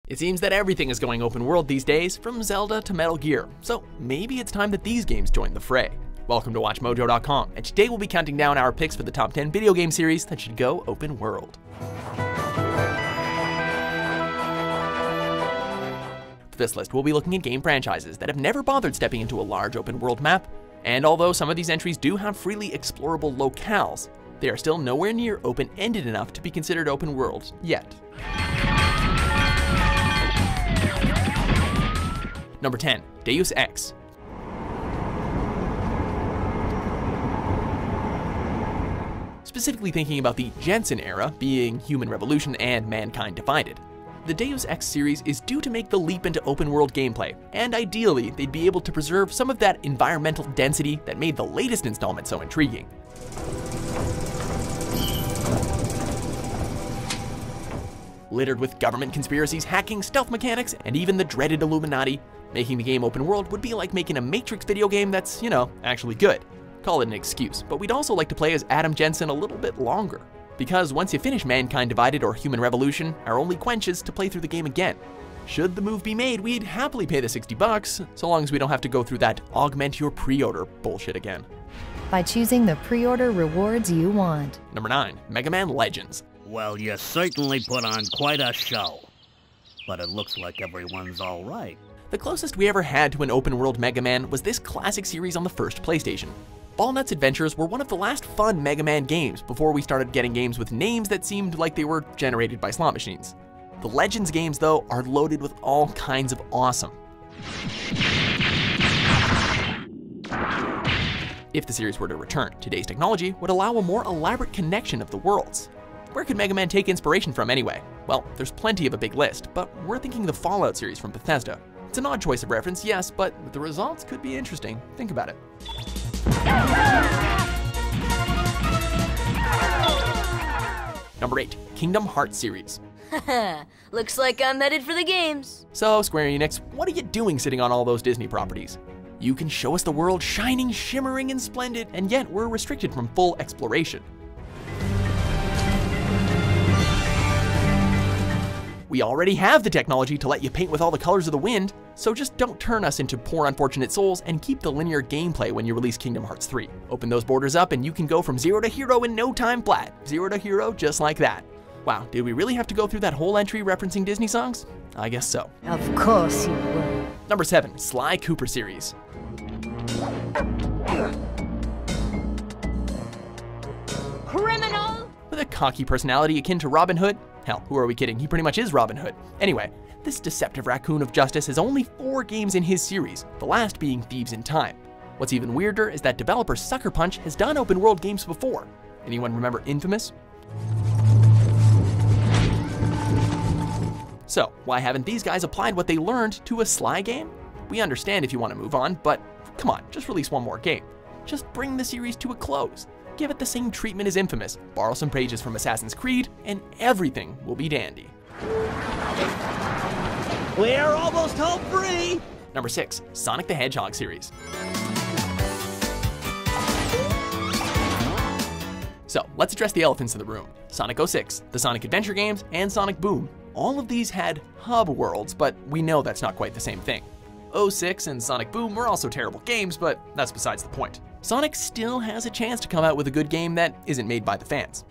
It seems that everything is going open world these days, from Zelda to Metal Gear, so maybe it's time that these games join the fray. Welcome to WatchMojo.com, and today we'll be counting down our picks for the top 10 video game series that should go open world. For this list, we'll be looking at game franchises that have never bothered stepping into a large open world map, and although some of these entries do have freely explorable locales, they are still nowhere near open-ended enough to be considered open world yet. Number 10, Deus Ex. Specifically thinking about the Jensen era, being Human Revolution and Mankind Divided. The Deus Ex series is due to make the leap into open world gameplay, and ideally, they'd be able to preserve some of that environmental density that made the latest installment so intriguing. Littered with government conspiracies, hacking, stealth mechanics, and even the dreaded Illuminati, making the game open world would be like making a Matrix video game that's, actually good. Call it an excuse, but we'd also like to play as Adam Jensen a little bit longer. Because once you finish Mankind Divided or Human Revolution, our only quench is to play through the game again. Should the move be made, we'd happily pay the $60, so long as we don't have to go through that augment your pre-order bullshit again. By choosing the pre-order rewards you want. Number 9, Mega Man Legends. Well, you certainly put on quite a show. But it looks like everyone's all right. The closest we ever had to an open-world Mega Man was this classic series on the first PlayStation. Ballnut's Adventures were one of the last fun Mega Man games before we started getting games with names that seemed like they were generated by slot machines. The Legends games, though, are loaded with all kinds of awesome. If the series were to return, today's technology would allow a more elaborate connection of the worlds. Where could Mega Man take inspiration from anyway? Well, there's plenty of a big list, but we're thinking the Fallout series from Bethesda. It's an odd choice of reference, yes, but the results could be interesting. Think about it. Number 8, Kingdom Hearts series. Looks like I'm headed for the games. So, Square Enix, what are you doing sitting on all those Disney properties? You can show us the world shining, shimmering, and splendid, and yet we're restricted from full exploration. We already have the technology to let you paint with all the colors of the wind, so just don't turn us into poor unfortunate souls and keep the linear gameplay when you release Kingdom Hearts 3. Open those borders up and you can go from 0 to hero in no time flat. 0 to hero just like that. Wow, did we really have to go through that whole entry referencing Disney songs? I guess so. Of course you will. Number 7, Sly Cooper series. Criminal! With a cocky personality akin to Robin Hood, hell, who are we kidding? He pretty much is Robin Hood. Anyway, this deceptive raccoon of justice has only 4 games in his series, the last being Thieves in Time. What's even weirder is that developer Sucker Punch has done open world games before. Anyone remember Infamous? So, why haven't these guys applied what they learned to a Sly game? We understand if you want to move on, but come on, just release one more game. Just bring the series to a close. Give it the same treatment as Infamous, borrow some pages from Assassin's Creed, and everything will be dandy. We're almost home free! Number 6, Sonic the Hedgehog series. So, let's address the elephants in the room. Sonic 06, the Sonic Adventure games, and Sonic Boom. All of these had hub worlds, but we know that's not quite the same thing. 06 and Sonic Boom were also terrible games, but that's besides the point. Sonic still has a chance to come out with a good game that isn't made by the fans.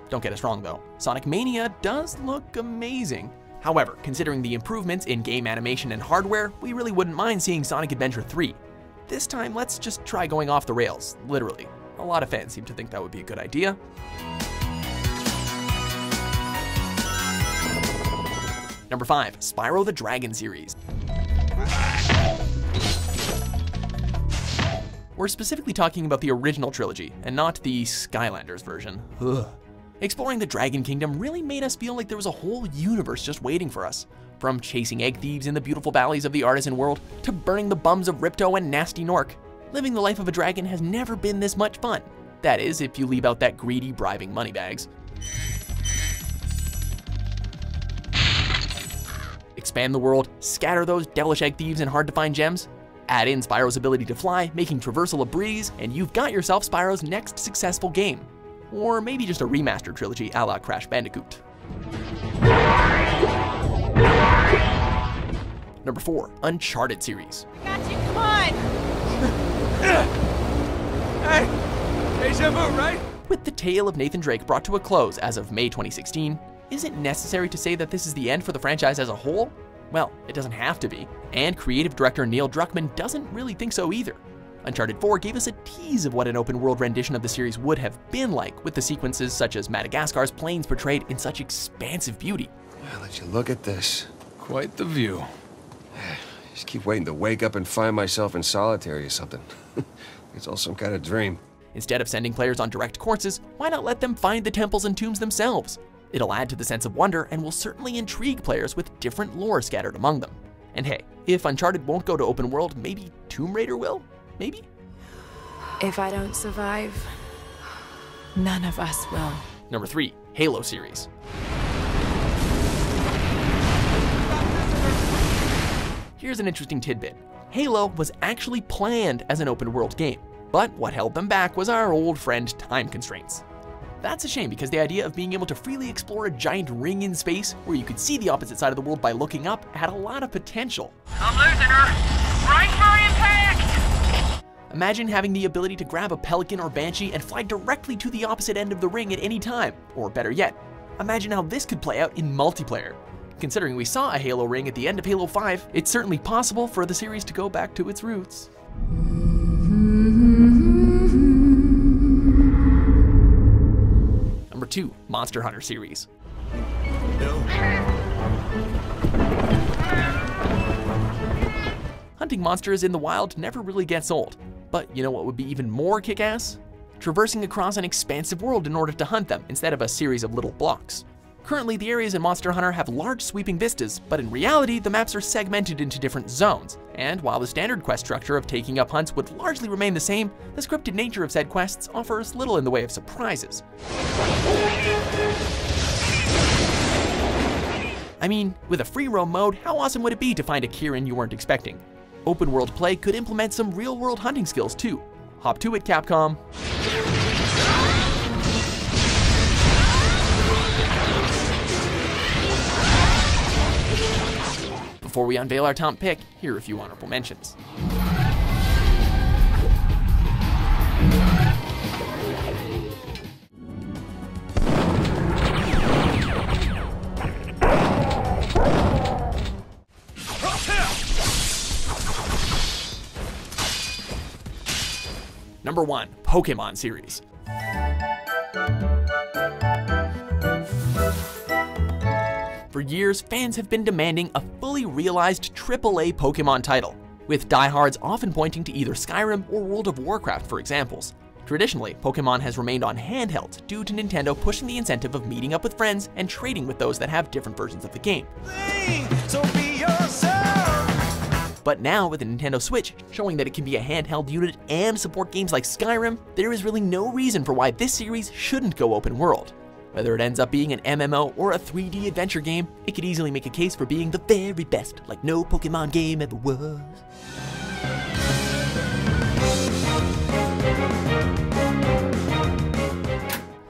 Don't get us wrong though, Sonic Mania does look amazing. However, considering the improvements in game animation and hardware, we really wouldn't mind seeing Sonic Adventure 3. This time, let's just try going off the rails, literally. A lot of fans seem to think that would be a good idea. Number 5, Spyro the Dragon series. We're specifically talking about the original trilogy, and not the Skylanders version. Ugh. Exploring the Dragon Kingdom really made us feel like there was a whole universe just waiting for us. From chasing egg thieves in the beautiful valleys of the Artisan World, to burning the bums of Ripto and Nasty Nork. Living the life of a dragon has never been this much fun. That is, if you leave out that greedy, bribing moneybags. Expand the world, scatter those devilish egg thieves and hard-to-find gems, add in Spyro's ability to fly, making traversal a breeze, and you've got yourself Spyro's next successful game. or maybe just a remastered trilogy a la Crash Bandicoot. Number 4, Uncharted series. Got you, come on! Hey, deja vu, right? With the tale of Nathan Drake brought to a close as of May 2016, is it necessary to say that this is the end for the franchise as a whole? Well, it doesn't have to be, and creative director Neil Druckmann doesn't really think so either. Uncharted 4 gave us a tease of what an open-world rendition of the series would have been like, with the sequences such as Madagascar's plains portrayed in such expansive beauty. I'll let you look at this. Quite the view. Just keep waiting to wake up and find myself in solitary or something. It's all some kind of dream. Instead of sending players on direct courses, why not let them find the temples and tombs themselves? It'll add to the sense of wonder and will certainly intrigue players with different lore scattered among them. And hey, if Uncharted won't go to open world, maybe Tomb Raider will? Maybe? If I don't survive, none of us will. Number 3, Halo series. Here's an interesting tidbit. Halo was actually planned as an open world game, but what held them back was our old friend time constraints. That's a shame because the idea of being able to freely explore a giant ring in space where you could see the opposite side of the world by looking up had a lot of potential. I'm losing her! Brace for impact! Imagine having the ability to grab a Pelican or Banshee and fly directly to the opposite end of the ring at any time. Or better yet, imagine how this could play out in multiplayer. Considering we saw a Halo ring at the end of Halo 5, it's certainly possible for the series to go back to its roots. Number 2, Monster Hunter series. Hunting monsters in the wild never really gets old. But you know what would be even more kick-ass? Traversing across an expansive world in order to hunt them instead of a series of little blocks. Currently, the areas in Monster Hunter have large sweeping vistas, but in reality, the maps are segmented into different zones. And while the standard quest structure of taking up hunts would largely remain the same, the scripted nature of said quests offers little in the way of surprises. I mean, with a free roam mode, how awesome would it be to find a Kirin you weren't expecting? Open world play could implement some real world hunting skills too. Hop to it, Capcom. Before we unveil our top pick, here are a few honorable mentions. Number 1, Pokemon series. For years, fans have been demanding a fully realized AAA Pokemon title, with diehards often pointing to either Skyrim or World of Warcraft for examples. Traditionally, Pokemon has remained on handhelds due to Nintendo pushing the incentive of meeting up with friends and trading with those that have different versions of the game. So be yourself. But now with the Nintendo Switch showing that it can be a handheld unit and support games like Skyrim, there is really no reason for why this series shouldn't go open world. Whether it ends up being an MMO or a 3D adventure game, it could easily make a case for being the very best, like no Pokemon game ever was.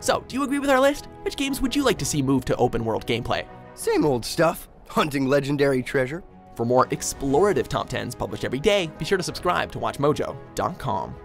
So, do you agree with our list? Which games would you like to see move to open world gameplay? Same old stuff. Hunting legendary treasure. For more explorative top 10s published every day, be sure to subscribe to WatchMojo.com.